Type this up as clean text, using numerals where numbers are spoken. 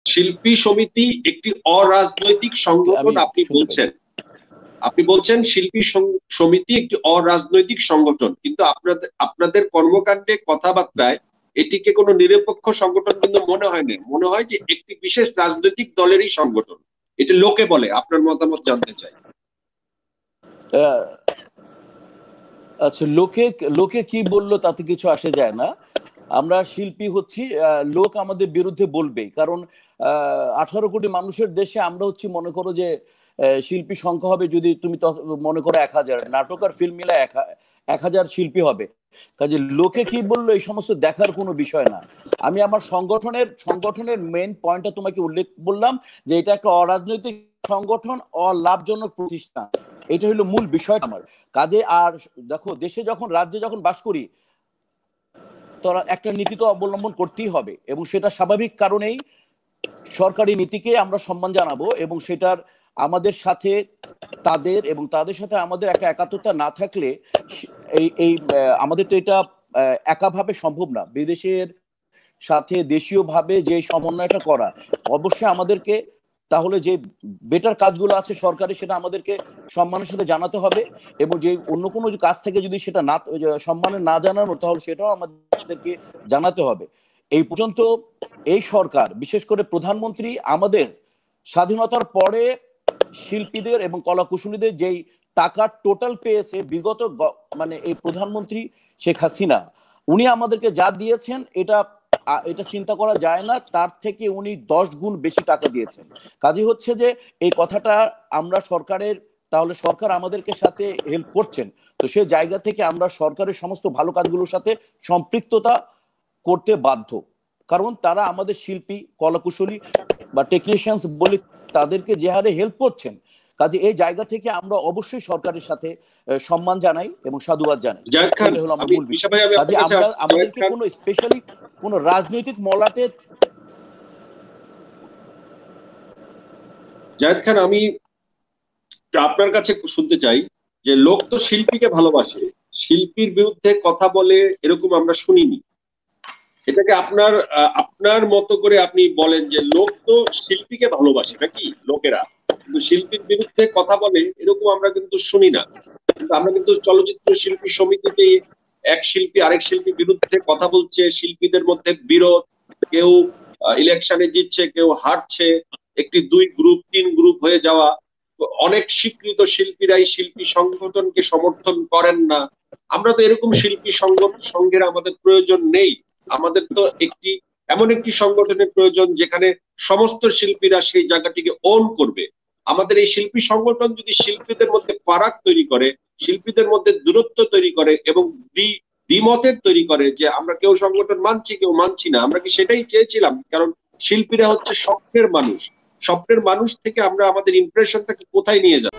শিল্পী সমিতি একটি অরাজনৈতিক সংগঠন আপনি বলছেন শিল্পী সমিতি একটি অরাজনৈতিক সংগঠন, কিন্তু আপনাদের কর্মকাণ্ডে কথাবার্তায় এটিকে কোনো নিরপেক্ষ সংগঠন কিন্তু মনে হয় না, মনে হয় যে একটি বিশেষ রাজনৈতিক দলেরই সংগঠন। এটি লোকে বলে, আপনার মতামত জানতে চাই। আচ্ছা, লোকে কি বললো তাতে কিছু আসে যায় না। আমরা শিল্পী হচ্ছি, লোক আমাদের বিরুদ্ধে বলবেই, কারণ 18 কোটি মানুষের দেশে আমরা হচ্ছি, মনে করো যে শিল্পী সংখ্যা হবে, যদি তুমি মনে করো 1000, নাটক আর ফিল্ম মিলে 1000 শিল্পী হবে। কাজে লোকে কি বললো এই সমস্ত দেখার কোনো বিষয় না। আমি আমার সংগঠনের মেইন পয়েন্টটা তোমাকে উল্লেখ বললাম, যে এটা একটা অরাজনৈতিক সংগঠন, অলাভজনক প্রতিষ্ঠান। এটা হলো মূল বিষয় আমার কাজে। আর দেখো, দেশে যখন, রাজ্যে যখন বাস করি, তারা একটা নীতি তো অবলম্বন করতেই হবে, এবং সেটা স্বাভাবিক কারণেই সরকারি নীতিকে আমরা সম্মান জানাবো, এবং সেটার আমাদের সাথে তাদের সাথে আমাদের একটা একাত্মতা না থাকলে এই আমাদের তো এটা একাভাবে সম্ভব না। বিদেশের সাথে দেশীয় ভাবে যে সমন্বয়টা করা, অবশ্যই আমাদেরকে তাহলে যে বেটার কাজগুলো আছে সরকারি, সেটা আমাদেরকে সম্মানের সাথে জানাতে হবে, এবং যে অন্য কোনো কাজ থেকে যদি সেটা না সম্মানে না জানানো, তাহলে সেটাও আমাদেরকে জানাতে হবে। এই পর্যন্ত এই সরকার, বিশেষ করে প্রধানমন্ত্রী, আমাদের স্বাধীনতার পরে শিল্পীদের এবং কলাকুশলীদের যেই টাকা টোটাল পেয়েছে বিগত মানে এই প্রধানমন্ত্রী শেখ হাসিনা, উনি আমাদেরকে যা দিয়েছেন এটা চিন্তা করা যায় না, তার থেকে উনি 10 গুণ বেশি টাকা দিয়েছেন। কাজে হচ্ছে যে এই কথাটা আমরা সরকারের, তাহলে সরকার আমাদেরকে সাথে হেল্প করছেন, তো সেই জায়গা থেকে আমরা সরকারের সমস্ত ভালো কাজগুলোর সাথে সম্পৃক্ততা করতে বাধ্য, কারণ তারা আমাদের শিল্পী, কলাকুশলী বা টেকনিশিয়ানস বলে তাদেরকে যে হারে হেল্প করছেন। কাজে এই জায়গা থেকে আমরা অবশ্যই সরকারের সাথে সম্মান জানাই এবং সাধুবাদ জানাই। এটা হলো আমার মূল বিষয়। কাজে আমরা আমাদেরকে কোনো স্পেশালি কোনো রাজনৈতিক মলাটে। জায়েদ খান, আমি আপনার কাছে শুনতে চাই যে লোক তো শিল্পীকে ভালোবাসে, শিল্পীর বিরুদ্ধে কথা বলে এরকম আমরা শুনিনি। এটাকে আপনার মতো করে আপনি বলেন যে লোক তো শিল্পীকে ভালোবাসে নাকি লোকেরা, কিন্তু শিল্পীর বিরুদ্ধে কথা বলে এরকম আমরা কিন্তু শুনি না। কিন্তু আমরা কিন্তু চলচ্চিত্র শিল্পী সমিতিতে এক শিল্পী আরেক শিল্পীর বিরুদ্ধে কথা বলছে, শিল্পীদের মধ্যে বিরোধ, কেউ ইলেকশনে জিতছে, কেউ হারছে, একটি 2 গ্রুপ 3 গ্রুপ হয়ে যাওয়া। অনেক স্বীকৃত শিল্পীরাই শিল্পী সংগঠনকে সমর্থন করেন না। আমরা তো এরকম শিল্পী সংঘের আমাদের প্রয়োজন নেই। আমাদের তো এমন একটি সংগঠনের প্রয়োজন যেখানে সমস্ত শিল্পীরা সেই জায়গাটিকে ওন করবে। আমাদের এই শিল্পী সংগঠন যদি শিল্পীদের মধ্যে ফারাক তৈরি করে, শিল্পীদের মধ্যে দূরত্ব তৈরি করে এবং দ্বিমতের তৈরি করে যে আমরা কেউ সংগঠন মানছি কেউ মানছি না, আমরা কি সেটাই চেয়েছিলাম? কারণ শিল্পীরা হচ্ছে স্বপ্নের মানুষ, স্বপ্নের মানুষ থেকে আমরা আমাদের ইমপ্রেশনটাকে কোথায় নিয়ে যাব?